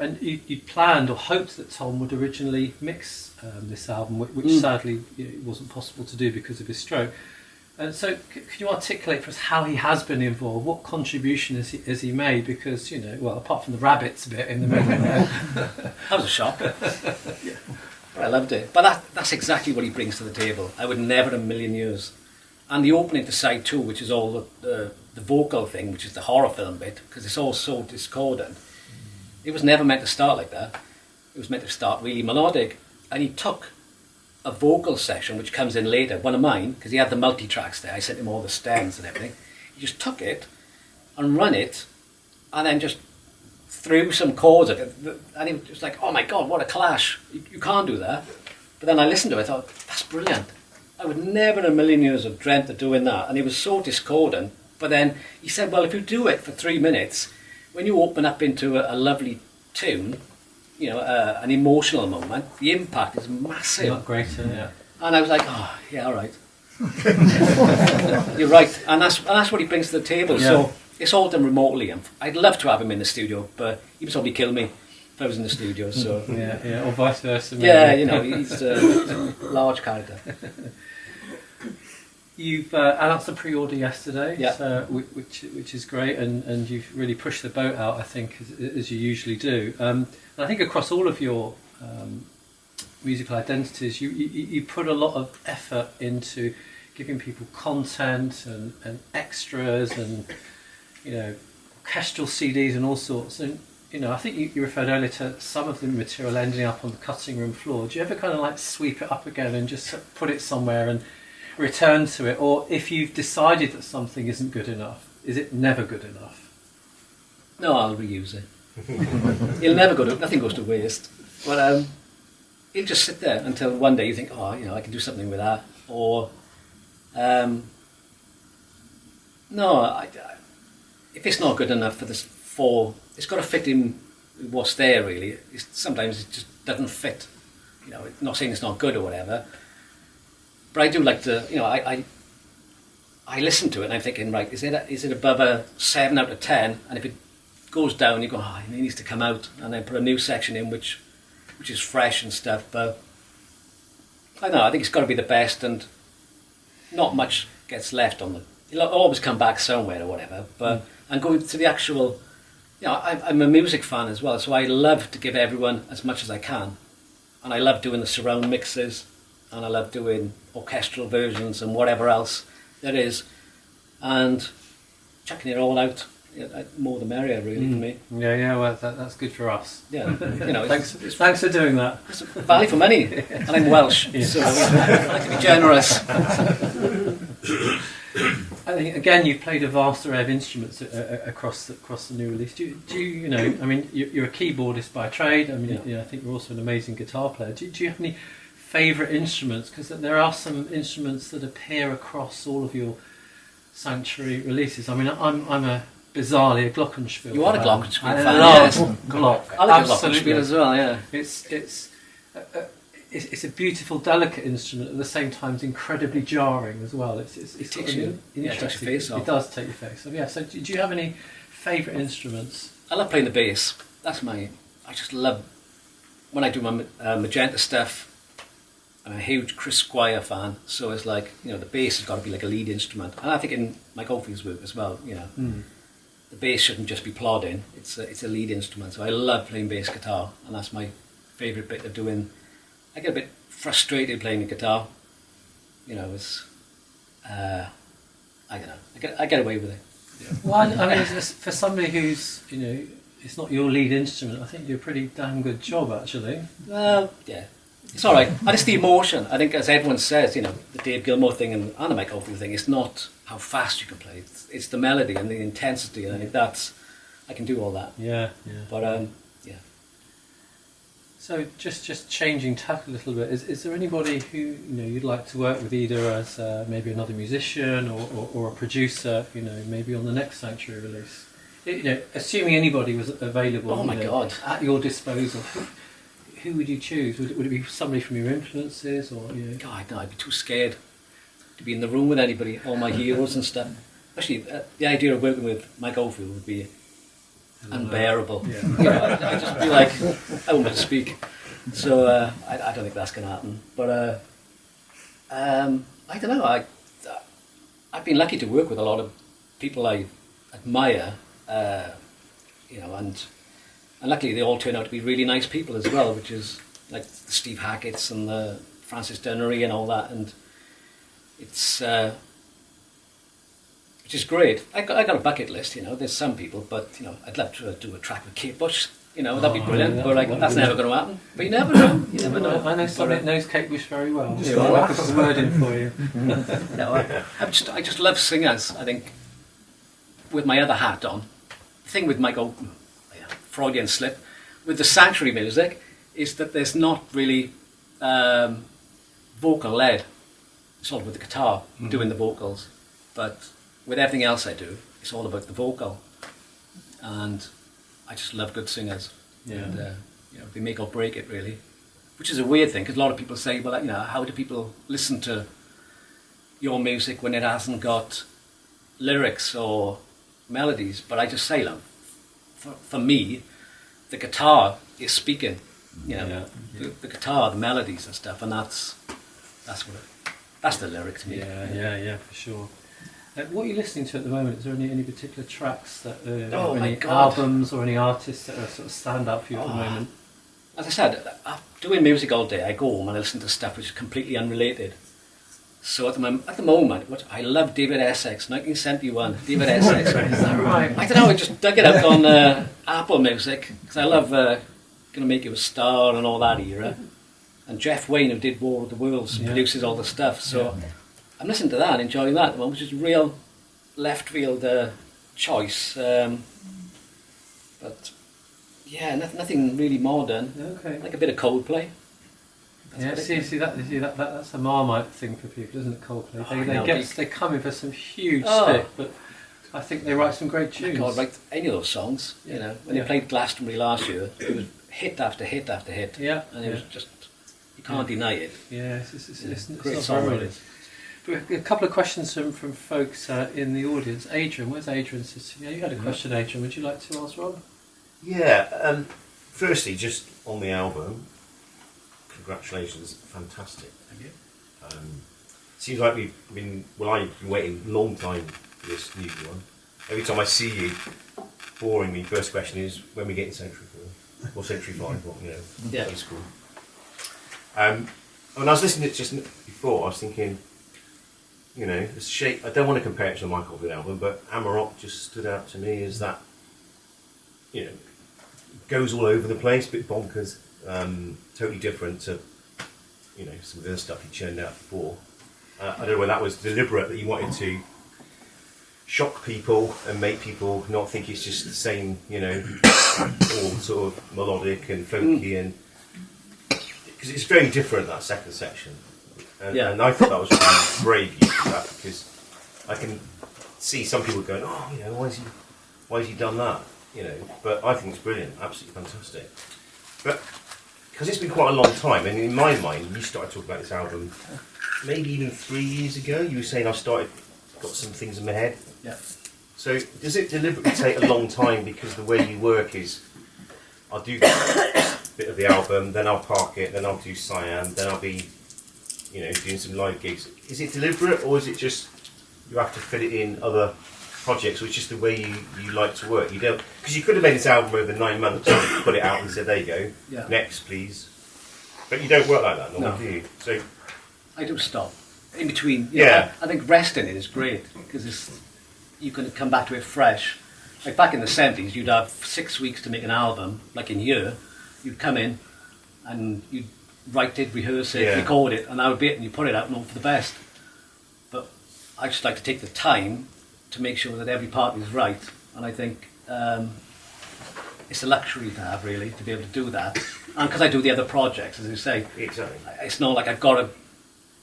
And you planned or hoped that Tom would originally mix this album, which sadly it wasn't possible to do because of his stroke. And so, can you articulate for us how he has been involved? What contribution has he made? Because, well, apart from the rabbits bit in the middle, that was a shock. Yeah. I loved it. But that's exactly what he brings to the table. I would never in a million years. And the opening to side 2, which is all the vocal thing, which is the horror film bit, because it's all so discordant. It was never meant to start like that. It was meant to start really melodic. And he took a vocal section, which comes in later, one of mine, because he had the multi-tracks there. I sent him all the stems and everything. He just took it and run it, and then just threw some chords at it. And he was like, oh my God, what a clash. You can't do that. But then I listened to it, I thought, that's brilliant. I would never in a million years have dreamt of doing that. And it was so discordant. But then he said, well, if you do it for 3 minutes, when you open up into a lovely tune, an emotional moment, the impact is massive. Not greater, yeah. And I was like, oh, yeah, all right. You're right. And that's what he brings to the table. Yeah. So it's all done remotely. And I'd love to have him in the studio, but he'd probably kill me if I was in the studio. So yeah, or vice versa. Maybe. Yeah, he's a large character. You've announced a pre-order yesterday, yeah. Which is great, and you've really pushed the boat out, I think, as you usually do. And I think across all of your musical identities, you put a lot of effort into giving people content and extras and orchestral CDs and all sorts. And I think you referred earlier to some of the material ending up on the cutting room floor. Do you ever kind of like sweep it up again and just put it somewhere and return to it? Or if you've decided that something isn't good enough, is it never good enough? No, I'll reuse it. It'll never nothing goes to waste. But it'll just sit there until one day you think, oh, I can do something with that. Or, no, if it's not good enough it's got to fit in with what's there, really. Sometimes it just doesn't fit. Not saying it's not good or whatever. But I do like to, I listen to it and I'm thinking, right, is it above a 7 out of 10? And if it goes down, you go, it needs to come out, and then put a new section in which is fresh and stuff. But I don't know, I think it's got to be the best, and not much gets left on it'll always come back somewhere or whatever. But and going to the actual, I'm a music fan as well, so I love to give everyone as much as I can, and I love doing the surround mixes. And I love doing orchestral versions and whatever else there is, and chucking it all out. More the merrier, really, for me. Yeah. Well, that's good for us. Yeah, thanks for doing that. It's value for money, and I'm Welsh, so I like to be generous. I think again, you've played a vast array of instruments across the new release. Do you I mean, you're a keyboardist by trade. I mean, I think you're also an amazing guitar player. Do you have any favourite instruments? Because there are some instruments that appear across all of your Sanctuary releases. I mean, I'm a bizarrely a glockenspiel. You are a glockenspiel fan. I love Glock. I like a glockenspiel as well. Yeah, it's a beautiful, delicate instrument. At the same time, it's incredibly jarring as well. It takes your face off. It does take your face off. Yeah. So, do you have any favourite instruments? I love playing the bass. I just love when I do my Magenta stuff. I'm a huge Chris Squire fan, so it's like, the bass has got to be like a lead instrument. And I think in Mike Oldfield's work as well, the bass shouldn't just be plodding, it's a lead instrument. So I love playing bass guitar, and that's my favourite bit of doing. I get a bit frustrated playing the guitar, it's, I don't know, I get away with it. Yeah. Well, I mean, for somebody who's, it's not your lead instrument, I think you do a pretty damn good job, actually. Well, yeah. It's all right. And it's the emotion. I think, as everyone says, the Dave Gilmour thing and the Mike Oldfield thing, it's not how fast you can play. It's the melody and the intensity, and I think I can do all that. Yeah. But, yeah. So, just changing tack a little bit, is there anybody who, you'd like to work with, either as maybe another musician or a producer, maybe on the next Sanctuary release? Assuming anybody was available God. At your disposal, who would you choose? Would it be somebody from your influences, or God, no, I'd be too scared to be in the room with anybody, all my heroes and stuff. Especially the idea of working with Mike Oldfield would be unbearable. Yeah. You know, I just feel like I won't be able to speak. So I don't think that's going to happen. But I don't know. I've been lucky to work with a lot of people I admire, you know, and luckily they all turn out to be really nice people as well, which is like the Steve Hackett's and the Francis Dunnery and all that, and it's which is great. I got a bucket list, you know. There's some people, but you know, I'd love to do a track with Kate Bush. You know, that'd be brilliant. Yeah, but like, that's never going to happen. But you never know. You never know. I know someone that knows Kate Bush very well. Just I could put a word in for you. No, I just love singers. I think with my other hat on, the thing with Michael, Freudian slip, with the sanctuary music, is that there's not really vocal led. It's all with the guitar doing the vocals, but with everything else I do, it's all about the vocal, and I just love good singers. Yeah. And you know, they make or break it really, which is a weird thing because a lot of people say, well, you know, how do people listen to your music when it hasn't got lyrics or melodies? But I just say, look, for me, the guitar is speaking. You know, the guitar, the melodies and stuff, and that's the lyric to me. Yeah, for sure. What are you listening to at the moment? Is there any particular tracks that, Oh or my any God. albums or any artists that are sort of stand out for you at the moment? As I said, after doing music all day, I go home and I listen to stuff which is completely unrelated. So at the moment, what I love David Essex, 1971, David Essex. Is that right? I don't know, I just dug it up on Apple Music because I love Gonna Make You a Star and all that era. And Jeff Wayne, who did War of the Worlds, produces all the stuff. So I'm listening to that and enjoying that at the moment, which is a real left field choice. But yeah, nothing really modern. Okay. Like a bit of Coldplay. That's See that's a Marmite thing for people, isn't it? Coldplay. They come in for some huge Oh. stick, but I think they write some great My tunes. God, like any of those songs, you know. When they played Glastonbury last year, it was hit after hit after hit. Yeah, And it was just, you can't deny it. Yeah, it's Great not song, very really. good. But a couple of questions from folks in the audience. Adrian, where's Adrian sitting? Yeah, you had a question, Adrian. Would you like to ask Rob? Yeah, firstly, just on the album, congratulations, fantastic. Thank you. Seems like I've been waiting a long time for this new one. Every time I see you, boringly, first question is, when we get in Century 4? Or Century 5, or, you know, Yeah. old school. When I was listening to it just before, I was thinking, you know, the shape, I don't want to compare it to the Michael Oldfield album, but Amarok just stood out to me as that, you know, goes all over the place, a bit bonkers, totally different to, you know, some of the other stuff he churned out before. I don't know whether that was deliberate, that you wanted to shock people and make people not think it's just the same, you know, all sort of melodic and folky, and because it's very different, that second section. And I thought that was really brave use of that, because I can see some people going, oh, you know, why has he done that? You know, but I think it's brilliant, absolutely fantastic. But because it's been quite a long time, and in my mind, you started talking about this album maybe even 3 years ago. You were saying got some things in my head. Yeah. So does it deliberately take a long time because the way you work is, I'll do this bit of the album, then I'll park it, then I'll do Cyan, then I'll be, you know, doing some live gigs. Is it deliberate, or is it just you have to fit it in other projects, or it's just the way you like to work? You don't, because you could have made this album over 9 months and put it out and said, there you go, next please. But you don't work like that normally, do you? So I do stop in between. You know, I think resting it is great because you can come back to it fresh. Like back in the 70s, you'd have 6 weeks to make an album. Like in here, you'd come in and you'd write it, rehearse it, record it, and that would be it, and you put it out and hope for the best. But I just like to take the time to make sure that every part is right, and I think it's a luxury to have, really, to be able to do that. And because I do the other projects, as you say, exactly, it's not like I've got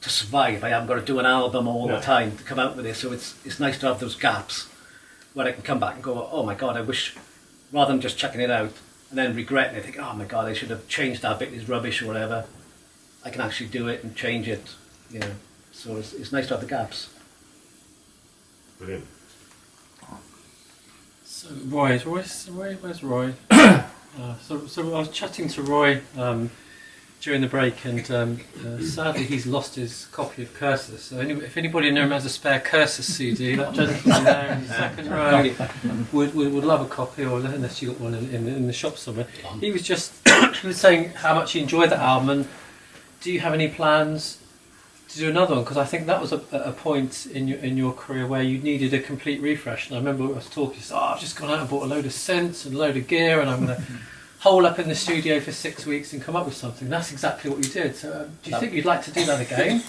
to survive. I haven't got to do an album all the time to come out with it. So it's nice to have those gaps where I can come back and go, oh my God, I wish, rather than just chucking it out and then regretting it, think, oh my God, I should have changed that bit, it's rubbish or whatever. I can actually do it and change it, you know. So it's nice to have the gaps. brilliant. So where's Roy? So I was chatting to Roy during the break, and sadly he's lost his copy of Cursus. So if anybody in the room has a spare Cursus CD, that gentleman there in the second row would love a copy, or unless you got one in the shop somewhere. He was saying how much he enjoyed the album, and do you have any plans to do another one? Because I think that was a point in your career where you needed a complete refresh. And I remember I was talking, I've just gone out and bought a load of synths and a load of gear, and I'm going to hole up in the studio for 6 weeks and come up with something. That's exactly what you did. So do you think you'd like to do that again?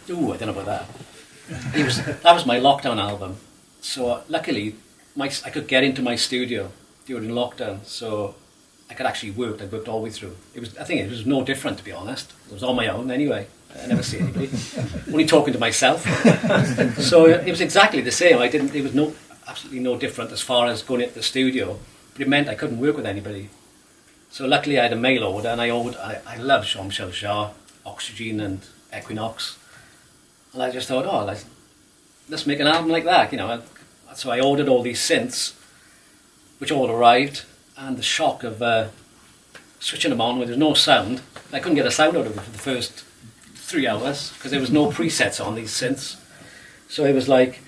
Ooh, I don't know about that. That was my lockdown album. So luckily, I could get into my studio during lockdown, so I could actually work. I worked all the way through. I think it was no different, to be honest. It was on my own anyway. I never see anybody. Only talking to myself. So it was exactly the same. It was absolutely no different as far as going into the studio, but it meant I couldn't work with anybody. So luckily I had a mail order, and I love Jean-Michel Jarre, Oxygen and Equinox. And I just thought, let's make an album like that, you know. So I ordered all these synths, which all arrived, and the shock of switching them on where there's no sound. I couldn't get a sound out of it for the first 3 hours because there was no presets on these synths. So it was like,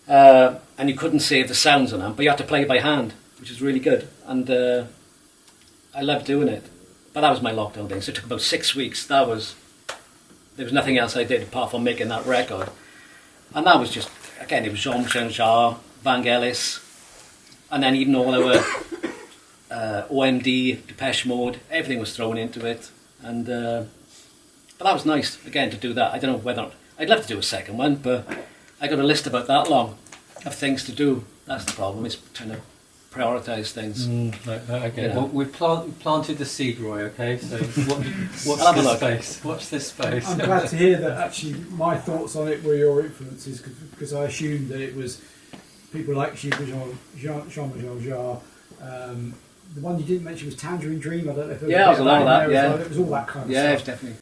and you couldn't save the sounds on them, but you had to play by hand, which is really good. And I loved doing it. But that was my lockdown thing. So it took about 6 weeks. There was nothing else I did apart from making that record. And that was just, again, it was Jean-Michel Jarre, Vangelis, and then even all our OMD, Depeche Mode, everything was thrown into it. And but that was nice, again, to do that. I don't know whether... I'd love to do a second one, but I got a list about that long of things to do. That's the problem, is trying to prioritise things. Okay, You know. well, we've planted the seed, Roy, okay? So watch I'll have a this look. space. Watch this space. I'm glad to hear that actually my thoughts on it were your influences, because I assumed that it was people like Jean-Michel Jarre. The one you didn't mention was Tangerine Dream. I don't know if there Yeah, it was a lot of that, yeah. It was all that kind of Yeah, stuff. it's definitely...